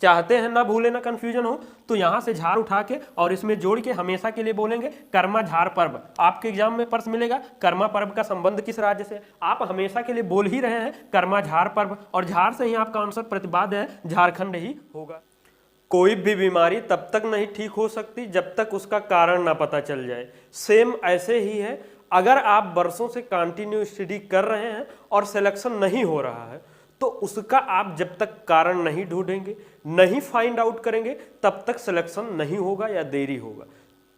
चाहते हैं ना भूले ना कंफ्यूजन हो, तो यहां से झार उठा के और इसमें जोड़ के हमेशा के लिए बोलेंगे कर्मा झार पर्व। आपके एग्जाम में प्रश्न मिलेगा कर्मा पर्व का संबंध किस राज्य से, आप हमेशा के लिए बोल ही रहे हैं कर्मा झार पर्व, और झार से ही आपका आंसर प्रतिपाद्य है, झारखंड ही होगा। कोई भी बीमारी तब तक नहीं ठीक हो सकती जब तक उसका कारण ना पता चल जाए। सेम ऐसे ही है, अगर आप वर्षों से कंटिन्यू स्टडी कर रहे हैं और सिलेक्शन नहीं हो रहा है, तो उसका आप जब तक कारण नहीं ढूंढेंगे, नहीं फाइंड आउट करेंगे, तब तक सिलेक्शन नहीं होगा या देरी होगा।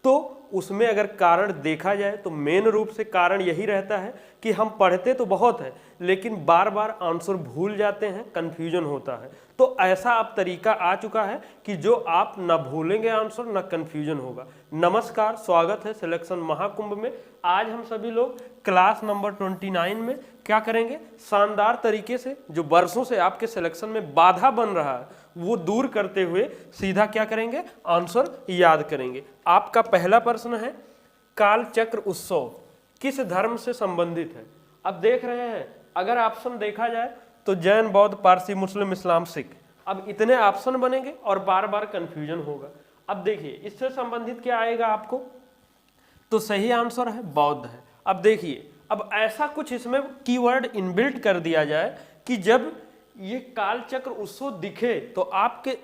तो उसमें अगर कारण देखा जाए तो मेन रूप से कारण यही रहता है कि हम पढ़ते तो बहुत है लेकिन बार बार आंसर भूल जाते हैं, कंफ्यूजन होता है। तो ऐसा अब तरीका आ चुका है कि जो आप ना भूलेंगे आंसर ना कंफ्यूजन होगा। नमस्कार, स्वागत है सिलेक्शन महाकुंभ में। आज हम सभी लोग क्लास नंबर 29 में क्या करेंगे, शानदार तरीके से जो वर्षों से आपके सिलेक्शन में बाधा बन रहा है वो दूर करते हुए सीधा क्या करेंगे, आंसर याद करेंगे। आपका पहला प्रश्न है काल चक्र उत्सव किस धर्म से संबंधित है। अब देख रहे हैं, अगर ऑप्शन देखा जाए तो जैन, बौद्ध, पारसी, मुस्लिम, इस्लाम, सिख। अब इतने ऑप्शन बनेंगे और बार बार कंफ्यूजन होगा। अब देखिए इससे संबंधित क्या आएगा आपको, तो सही आंसर है बौद्ध है। अब देखिए, अब ऐसा कुछ इसमें कीवर्ड इनबिल्ट कर दिया जाए कि जब ये काल चक्र उत्सव दिखे तो आपके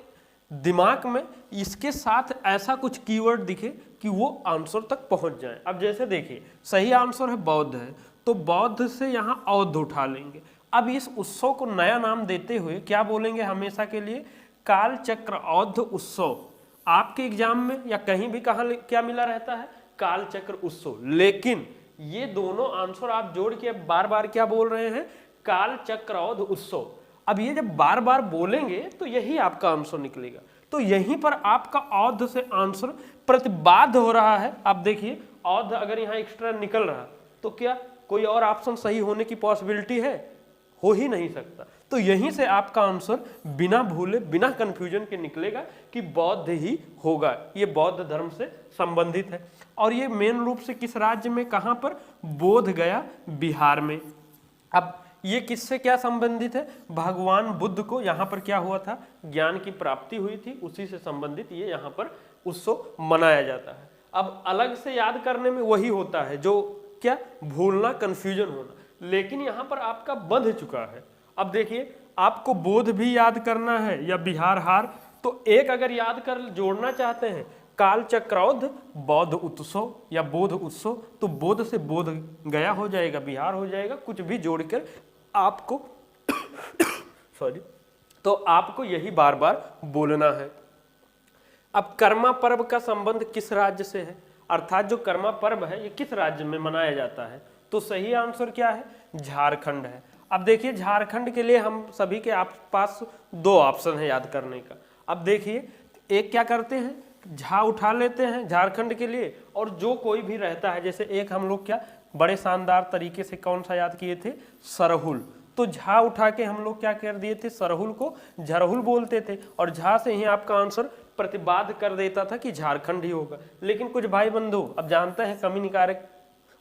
दिमाग में इसके साथ ऐसा कुछ कीवर्ड दिखे कि वो आंसर तक पहुंच जाए। अब जैसे देखिए सही आंसर है बौद्ध है, तो बौद्ध से यहाँ औध उठा लेंगे। अब इस उत्सव को नया नाम देते हुए क्या बोलेंगे हमेशा के लिए, काल चक्र औध उत्सव। आपके एग्जाम में या कहीं भी कहाँ क्या मिला रहता है, काल चक्र उत्सव, लेकिन ये दोनों आंसर आप जोड़ के बार बार क्या बोल रहे हैं, काल चक्र औध उत्सव। अब ये जब बार बार बोलेंगे तो यही आपका आंसर निकलेगा। तो यहीं पर आपका औध से आंसर प्रतिबाद्ध हो रहा है। अब देखिए औध अगर यहाँ एक्स्ट्रा निकल रहा तो क्या कोई और ऑप्शन सही होने की पॉसिबिलिटी है, हो ही नहीं सकता। तो यहीं से आपका आंसर बिना भूले बिना कंफ्यूजन के निकलेगा कि बौद्ध ही होगा, ये बौद्ध धर्म से संबंधित है। और ये मेन रूप से किस राज्य में, कहां पर, बोध गया बिहार में। अब ये किससे क्या संबंधित है, भगवान बुद्ध को यहाँ पर क्या हुआ था, ज्ञान की प्राप्ति हुई थी, उसी से संबंधित ये यहाँ पर उत्सव मनाया जाता है। अब अलग से याद करने में वही होता है जो क्या, भूलना, कंफ्यूजन होना, लेकिन यहाँ पर आपका बंध चुका है। अब देखिए आपको बोध भी याद करना है या बिहार हार, तो एक अगर याद कर जोड़ना चाहते हैं काल चक्रौध बौद्ध उत्सव या बोध उत्सव, तो बोध से बोध गया हो जाएगा, बिहार हो जाएगा, कुछ भी जोड़कर आपको तो आपको यही बार बार बोलना है। अब कर्मा पर्व का संबंध किस राज्य से है, अर्थात जो कर्मा पर्व है ये किस राज्य में मनाया जाता है, तो सही आंसर क्या है, झारखंड है। अब देखिए झारखंड के लिए हम सभी के पास दो ऑप्शन है याद करने का। अब देखिए एक क्या करते हैं, झा उठा लेते हैं झारखंड के लिए, और जो कोई भी रहता है, जैसे एक हम लोग क्या बड़े शानदार तरीके से कौन सा याद किए थे, सरहुल। तो झा उठा के हम लोग क्या कर दिए थे, सरहुल को झरहुल बोलते थे, और झा से ही आपका आंसर प्रतिबाद कर देता था कि झारखंड ही होगा। लेकिन कुछ भाई बंधु अब जानते हैं कमी निकारक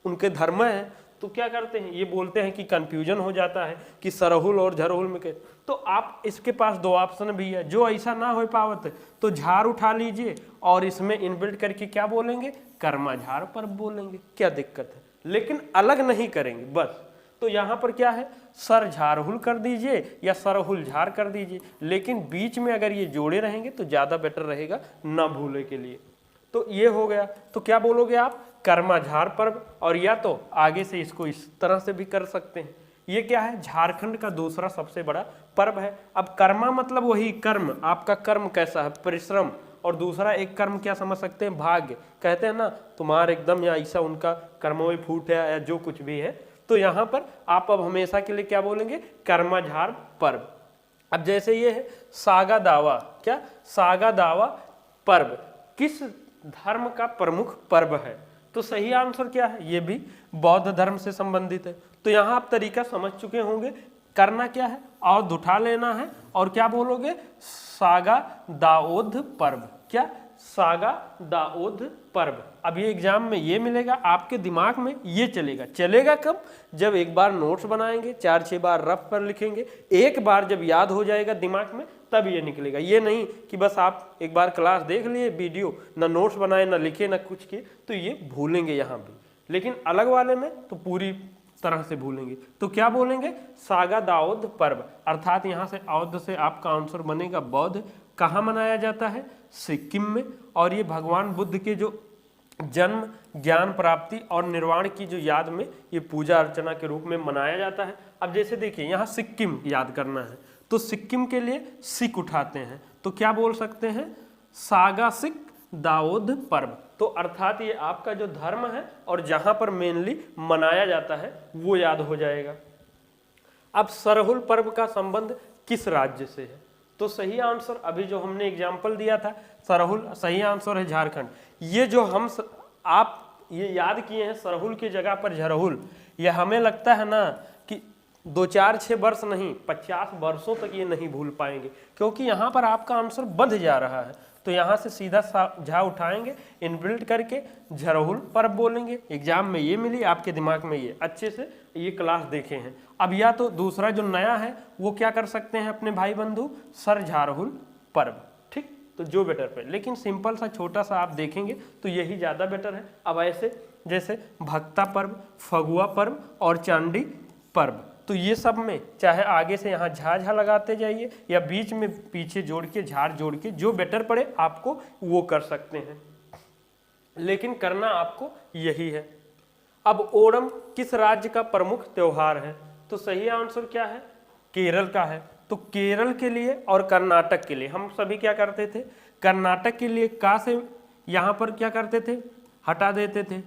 उनके धर्म है, तो क्या करते हैं, ये बोलते हैं कि कंफ्यूजन हो जाता है कि सरहुल और झरहुल में के, तो आप इसके पास दो ऑप्शन भी है, जो ऐसा ना हो पावत तो झार उठा लीजिए और इसमें इनबिल्ट करके क्या बोलेंगे, कर्मा झार पर बोलेंगे, क्या दिक्कत है, लेकिन अलग नहीं करेंगे बस। तो यहाँ पर क्या है, सर झारहुल कर दीजिए या सरहुल झार कर दीजिए, लेकिन बीच में अगर ये जोड़े रहेंगे तो ज़्यादा बेटर रहेगा ना भूले के लिए। तो ये हो गया, तो क्या बोलोगे आप, कर्मा झार पर्व, और या तो आगे से इसको इस तरह से भी कर सकते हैं। ये क्या है, झारखंड का दूसरा सबसे बड़ा पर्व है। अब कर्मा मतलब वही कर्म, आपका कर्म कैसा है, परिश्रम, और दूसरा एक कर्म क्या समझ सकते हैं, भाग्य, कहते हैं ना तुम्हारा एकदम या ऐसा उनका कर्मों में फूट है या जो कुछ भी है। तो यहाँ पर आप अब हमेशा के लिए क्या बोलेंगे, कर्मा झार पर्व। अब जैसे ये है सागा दावा, क्या सागा दावा पर्व किस धर्म का प्रमुख पर्व है, तो सही आंसर क्या है, ये भी बौद्ध धर्म से संबंधित है। तो यहाँ आप तरीका समझ चुके होंगे, करना क्या है, औध उठा लेना है और क्या बोलोगे, सागा दाओद पर्व, क्या सागा दाऊद पर्व। अब ये एग्जाम में ये मिलेगा, आपके दिमाग में ये चलेगा कब? जब एक बार नोट्स बनाएंगे, 4-6 बार रफ पर लिखेंगे, एक बार जब याद हो जाएगा दिमाग में तब ये निकलेगा। ये नहीं कि बस आप एक बार क्लास देख लिए, वीडियो ना नोट्स बनाए ना लिखे ना कुछ किए, तो ये भूलेंगे यहाँ भी। लेकिन अलग वाले में तो पूरी तरह से भूलेंगे। तो क्या बोलेंगे? सागा दाऊद पर्व, अर्थात यहाँ से औध से आपका आंसर बनेगा बौद्ध। कहाँ मनाया जाता है? सिक्किम में। और ये भगवान बुद्ध के जो जन्म, ज्ञान प्राप्ति और निर्वाण की जो याद में ये पूजा अर्चना के रूप में मनाया जाता है। अब जैसे देखिए यहाँ सिक्किम याद करना है, तो सिक्किम के लिए सिक उठाते हैं, तो क्या बोल सकते हैं? सागा सिक दाऊद पर्व। तो अर्थात ये आपका जो धर्म है और जहां पर मेनली मनाया जाता है वो याद हो जाएगा। अब सरहुल पर्व का संबंध किस राज्य से है? तो सही आंसर अभी जो हमने एग्जाम्पल दिया था सरहुल, सही आंसर है झारखंड। ये जो आप ये याद किए हैं सरहुल की जगह पर झरहुल, ये हमें लगता है ना कि 2-4-6 वर्ष नहीं, 50 वर्षों तक ये नहीं भूल पाएंगे, क्योंकि यहाँ पर आपका आंसर बंध जा रहा है। तो यहाँ से सीधा झा उठाएंगे, इनबिल्ट करके झरहुल पर्व बोलेंगे। एग्जाम में ये मिली आपके दिमाग में, ये अच्छे से ये क्लास देखे हैं। अब या तो दूसरा जो नया है वो क्या कर सकते हैं अपने भाई बंधु? सर झारहुल पर्व, ठीक। तो जो बेटर पे, लेकिन सिंपल सा छोटा सा आप देखेंगे तो यही ज़्यादा बेटर है। अब ऐसे जैसे भक्ता पर्व, फगुआ पर्व और चांडी पर्व, तो ये सब में चाहे आगे से यहाँ झा लगाते जाइए या बीच में पीछे जोड़ के झाड़ जोड़ के, जो बेटर पड़े आपको वो कर सकते हैं, लेकिन करना आपको यही है। अब ओणम किस राज्य का प्रमुख त्योहार है? तो सही आंसर क्या है? केरल का है। तो केरल के लिए और कर्नाटक के लिए हम सभी क्या करते थे? कर्नाटक के लिए का से यहाँ पर क्या करते थे? हटा देते थे,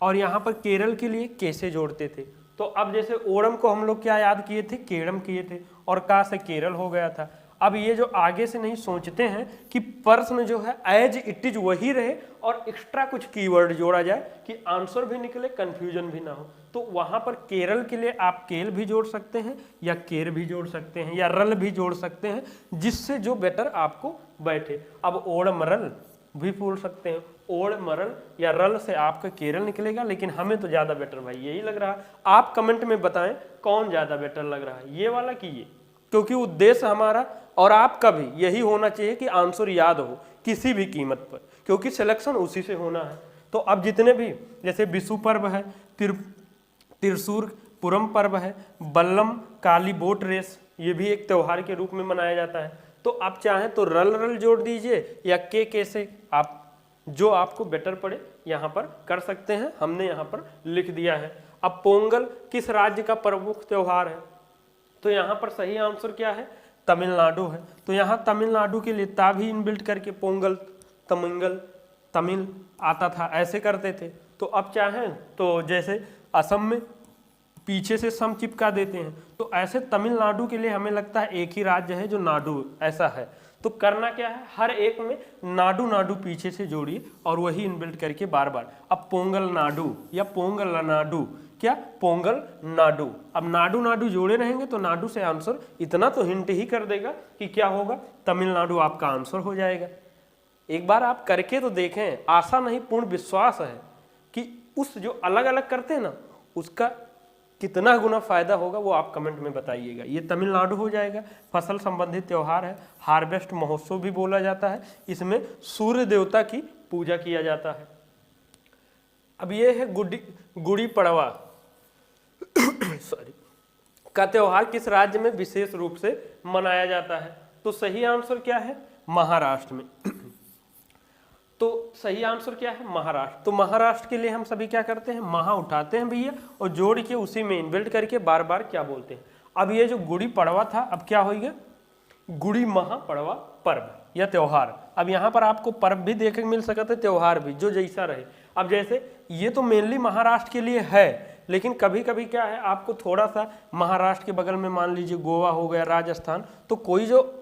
और यहाँ पर केरल के लिए के से जोड़ते थे। तो अब जैसे ओणम को हम लोग क्या याद किए थे? केरम किए थे, और का से केरल हो गया था। अब ये जो आगे से नहीं सोचते हैं कि प्रश्न जो है एज इट इज वही रहे और एक्स्ट्रा कुछ कीवर्ड जोड़ा जाए कि आंसर भी निकले, कंफ्यूजन भी ना हो। तो वहां पर केरल के लिए आप केल भी जोड़ सकते हैं या केर भी जोड़ सकते हैं या रल भी जोड़ सकते हैं, जिससे जो बेटर आपको बैठे। अब ओणमरल भी बोल सकते हैं, ओड़ मरल या रल से आपका केरल निकलेगा, लेकिन हमें तो ज्यादा बेटर भाई यही लग रहा है। आप कमेंट में बताएं कौन ज्यादा बेटर लग रहा है, ये वाला कि ये, क्योंकि उद्देश्य हमारा और आपका भी यही होना चाहिए कि आंसर याद हो किसी भी कीमत पर, क्योंकि सिलेक्शन उसी से होना है। तो अब जितने भी जैसे विशु पर्व है, त्रिशूर पुरम पर्व है, बल्लम काली बोट रेस, ये भी एक त्योहार के रूप में मनाया जाता है। तो आप चाहें तो रल रल जोड़ दीजिए या के से, आप जो आपको बेटर पड़े यहाँ पर कर सकते हैं, हमने यहाँ पर लिख दिया है। अब पोंगल किस राज्य का प्रमुख त्योहार है? तो यहाँ पर सही आंसर क्या है? तमिलनाडु है। तो यहाँ तमिलनाडु के लिए ता भी इनबिल्ट करके पोंगल, तमिंगल, तमिल आता था, ऐसे करते थे। तो अब चाहें तो जैसे असम में पीछे से सम चिपका देते हैं, तो ऐसे तमिलनाडु के लिए हमें लगता है एक ही राज्य है जो नाडु, ऐसा है। तो करना क्या है? हर एक में नाडु नाडु पीछे से जोड़िए और वही इनबिल्ट करके बार बार। अब पोंगल नाडु या पोंगल नाडु, क्या? पोंगल नाडु। अब नाडु नाडु जोड़े रहेंगे तो नाडु से आंसर इतना तो हिंट ही कर देगा कि क्या होगा? तमिलनाडु आपका आंसर हो जाएगा। एक बार आप करके तो देखें, आशा नहीं पूर्ण विश्वास है कि उस जो अलग अलग करते हैं ना उसका कितना गुना फायदा होगा, वो आप कमेंट में बताइएगा। ये तमिलनाडु हो जाएगा। फसल संबंधित त्योहार है, हार्वेस्ट महोत्सव भी बोला जाता है। इसमें सूर्य देवता की पूजा किया जाता है। अब ये है गुड़ी पड़वा सॉरी का त्योहार किस राज्य में विशेष रूप से मनाया जाता है? तो सही आंसर क्या है? महाराष्ट्र में। तो सही आंसर क्या है? महाराष्ट्र। तो महाराष्ट्र के लिए हम सभी क्या करते हैं? महा उठाते हैं भैया और जोड़ के उसी में इनबिल्ट करके बार बार क्या बोलते हैं। अब ये जो गुड़ी पड़वा था, अब क्या हो गया? गुड़ी महा पड़वा पर्व या त्योहार। अब यहाँ पर आपको पर्व भी देखने मिल सकता है, त्योहार भी, जो जैसा रहे। अब जैसे ये तो मेनली महाराष्ट्र के लिए है, लेकिन कभी कभी क्या है आपको थोड़ा सा महाराष्ट्र के बगल में मान लीजिए गोवा हो गया, राजस्थान, तो कोई जो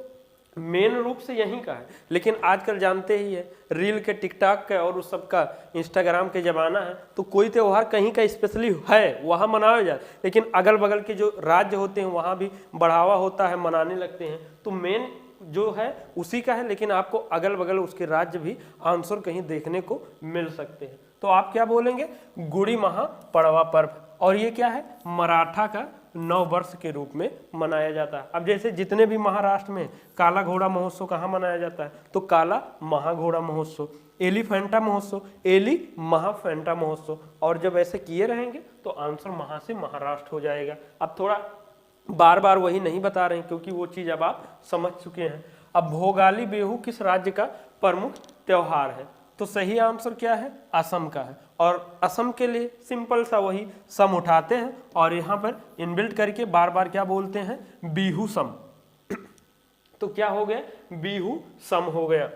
मेन रूप से यहीं का है, लेकिन आजकल जानते ही है रील के, टिकटॉक का और उस सब का, इंस्टाग्राम के ज़माना है, तो कोई त्यौहार कहीं का स्पेशली है वहाँ मनाया जाए, लेकिन अगल बगल के जो राज्य होते हैं वहाँ भी बढ़ावा होता है, मनाने लगते हैं। तो मेन जो है उसी का है, लेकिन आपको अगल बगल उसके राज्य भी आंसर कहीं देखने को मिल सकते हैं। तो आप क्या बोलेंगे, गुड़ी महा पड़वा पर्व। और ये क्या है, मराठा का नव वर्ष के रूप में मनाया जाता है। अब जैसे जितने भी महाराष्ट्र में काला घोड़ा महोत्सव कहाँ मनाया जाता है, तो काला महाघोड़ा महोत्सव, एलिफेंटा महोत्सव, एली महाफेंटा महोत्सव। और जब ऐसे किए रहेंगे तो आंसर महा से महाराष्ट्र हो जाएगा। अब थोड़ा बार बार वही नहीं बता रहे हैं क्योंकि वो चीज़ अब आप समझ चुके हैं। अब भोगाली बिहू किस राज्य का प्रमुख त्योहार है, तो सही आंसर क्या है, असम का है। और असम के लिए सिंपल सा वही सम उठाते हैं और यहाँ पर इनबिल्ट करके बार बार क्या बोलते हैं, बिहू सम। तो क्या हो गया, बिहू सम हो गया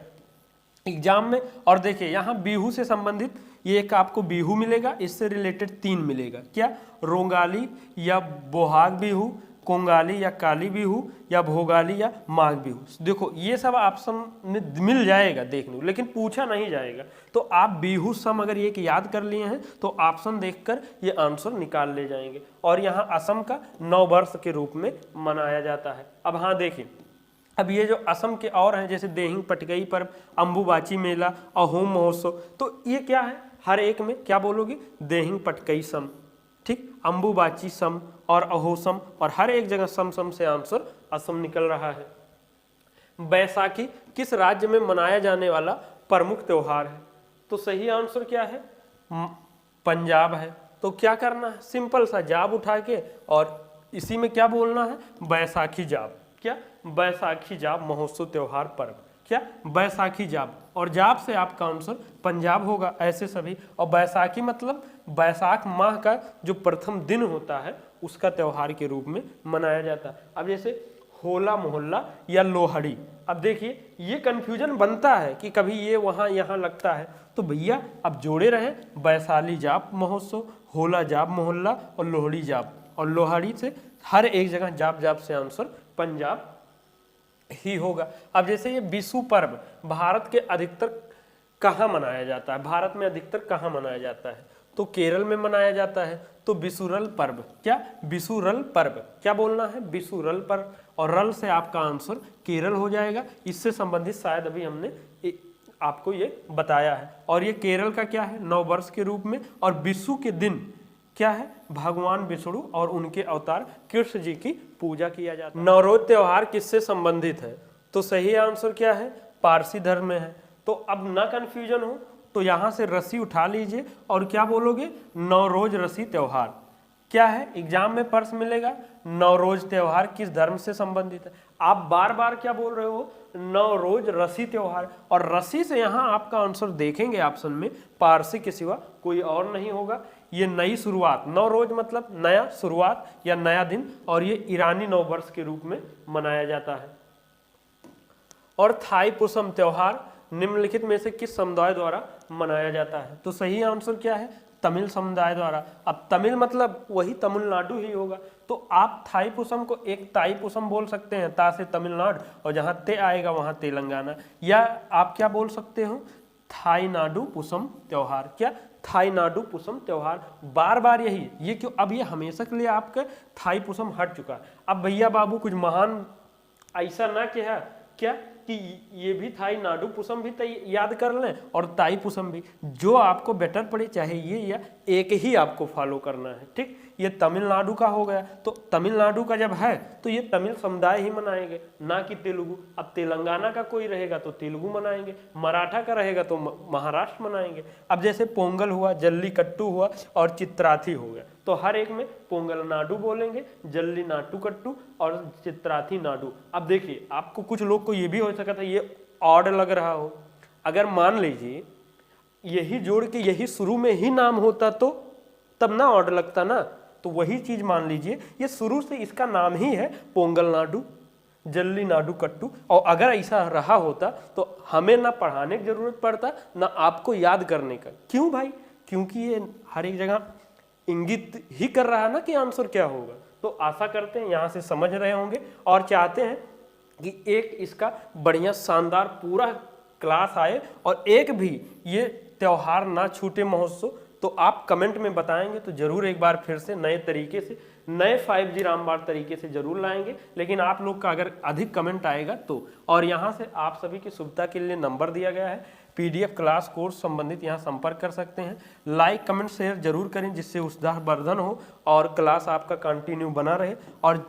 एग्जाम में। और देखिए यहाँ बिहू से संबंधित ये एक आपको बिहू मिलेगा, इससे रिलेटेड 3 मिलेगा, क्या, रोंगाली या बोहाग बिहू, कोंगाली या काली बिहू, या भोगाली या माघ बिहू। देखो ये सब ऑप्शन में मिल जाएगा देखने को, लेकिन पूछा नहीं जाएगा। तो आप बिहू सम अगर ये याद कर लिए हैं तो ऑप्शन देखकर ये आंसर निकाल ले जाएंगे। और यहाँ असम का नव वर्ष के रूप में मनाया जाता है। अब हाँ देखिए, अब ये जो असम के और हैं जैसे देहिंग पटकई पर्व, अम्बुबाची मेला, अहोम महोत्सव, तो ये क्या है, हर एक में क्या बोलोगे, देहिंग पटकई सम, ठीक, अम्बुबाची सम और अहोसम, और हर एक जगह सम सम से आंसर असम निकल रहा है। बैसाखी किस राज्य में मनाया जाने वाला प्रमुख त्योहार है, तो सही आंसर क्या है, पंजाब है। तो क्या करना है, सिंपल सा जाप उठा के और इसी में क्या बोलना है, बैसाखी जाप, क्या, बैसाखी जाप महोत्सव त्योहार पर्व, क्या, बैसाखी जाप। और जाप से आपका आंसर पंजाब होगा, ऐसे सभी। और बैसाखी मतलब बैसाख माह का जो प्रथम दिन होता है उसका त्योहार के रूप में मनाया जाता है। अब जैसे होला मोहल्ला या लोहड़ी, अब देखिए ये कन्फ्यूजन बनता है कि कभी ये वहाँ यहाँ लगता है, तो भैया अब जोड़े रहें, वैशाली जाप महोत्सव, होला जाप मोहल्ला और लोहड़ी जाप। और लोहड़ी से हर एक जगह जाप जाप से आंसर पंजाब ही होगा। अब जैसे ये विशु पर्व भारत के अधिकतर कहाँ मनाया जाता है, भारत में अधिकतर कहाँ मनाया जाता है, तो केरल में मनाया जाता है। तो विशुरल पर्व, क्या, विशुरल पर्व, क्या बोलना है, विशुरल पर्व। और रल से आपका आंसर केरल हो जाएगा। इससे संबंधित शायद अभी हमने आपको ये बताया है। और ये केरल का क्या है, नव वर्ष के रूप में। और विशु के दिन क्या है, भगवान विष्णु और उनके अवतार कृष्ण जी की पूजा किया जाता है। नवरोज त्योहार किससे संबंधित है, तो सही आंसर क्या है, पारसी धर्म में है। तो अब ना कंफ्यूजन हो तो यहाँ से रस्सी उठा लीजिए और क्या बोलोगे, नवरोज रसी त्योहार। क्या है, एग्जाम में प्रश्न मिलेगा, नवरोज त्योहार किस धर्म से संबंधित है। आप बार बार क्या बोल रहे हो, नवरोज रसी त्योहार। और रसी से यहाँ आपका आंसर देखेंगे ऑप्शन में, पारसी के सिवा कोई और नहीं होगा। ये नई शुरुआत, नवरोज मतलब नया शुरुआत या नया दिन, और ये ईरानी नव वर्ष के रूप में मनाया जाता है। और थाई पुसम त्योहार निम्नलिखित में से किस समुदाय द्वारा मनाया जाता है, तो सही आंसर क्या है, तमिल समुदाय द्वारा। अब तमिल मतलब वही तमिलनाडु ही होगा। तो आप थाई पुसम को एक ताई पुसम बोल सकते हैं, ता से तमिलनाडु, और जहाँ ते आएगा वहाँ तेलंगाना। या आप क्या बोल सकते हो, थाई नाडु पुसम त्योहार, क्या, थाई नाडु पुसम त्योहार। बार बार यही, ये क्यों, अब ये हमेशा के लिए आपका थाई पुसम हट चुका। अब भैया बाबू कुछ महान ऐसा ना किया क्या कि ये भी थाई नाडु पुसम भी याद कर लें और ताई पुसम भी, जो आपको बेटर पड़े, चाहे ये या एक ही आपको फॉलो करना है, ठीक। ये तमिलनाडु का हो गया, तो तमिलनाडु का जब है तो ये तमिल समुदाय ही मनाएंगे, ना कि तेलुगु। अब तेलंगाना का कोई रहेगा तो तेलुगु मनाएंगे, मराठा का रहेगा तो महाराष्ट्र मनाएंगे। अब जैसे पोंगल हुआ, जल्लीकट्टू हुआ और चित्राथी हो गया, तो हर एक में पोंगल नाडु बोलेंगे, जल्ली नाटू कट्टू और चित्राथी नाडु। अब देखिए आपको कुछ लोग को ये भी हो सकता है ये ऑड लग रहा हो, अगर मान लीजिए यही जोड़ के यही शुरू में ही नाम होता तो तब ना ऑड लगता ना। तो वही चीज मान लीजिए ये शुरू से इसका नाम ही है पोंगल नाडु, जल्ली नाडु कट्टू, और अगर ऐसा रहा होता तो हमें ना पढ़ाने की जरूरत पड़ता ना आपको याद करने का। क्यों भाई, क्योंकि ये हर एक जगह इंगित ही कर रहा है ना कि आंसर क्या होगा। तो आशा करते हैं यहाँ से समझ रहे होंगे और चाहते हैं कि एक इसका बढ़िया शानदार पूरा क्लास आए और एक भी ये त्यौहार ना छूटे महोत्सव। तो आप कमेंट में बताएंगे तो जरूर एक बार फिर से नए तरीके से नए 5G रामबाण तरीके से जरूर लाएंगे, लेकिन आप लोग का अगर अधिक कमेंट आएगा तो। और यहाँ से आप सभी की सुविधा के लिए नंबर दिया गया है, PDF क्लास कोर्स संबंधित यहाँ संपर्क कर सकते हैं। लाइक कमेंट शेयर जरूर करें जिससे उत्साहवर्धन हो और क्लास आपका कंटिन्यू बना रहे। और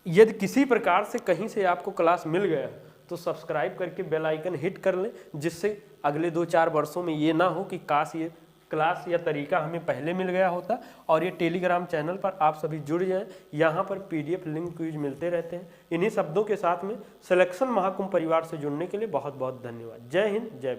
यदि किसी प्रकार से कहीं से आपको क्लास मिल गया तो सब्सक्राइब करके बेल आइकन हिट कर लें, जिससे अगले 2-4 वर्षों में ये ना हो कि काश ये क्लास या तरीका हमें पहले मिल गया होता। और ये टेलीग्राम चैनल पर आप सभी जुड़ जाएं, यहाँ पर PDF लिंक क्विज मिलते रहते हैं। इन्हीं शब्दों के साथ में सिलेक्शन महाकुंभ परिवार से जुड़ने के लिए बहुत बहुत धन्यवाद। जय हिंद, जय भारत।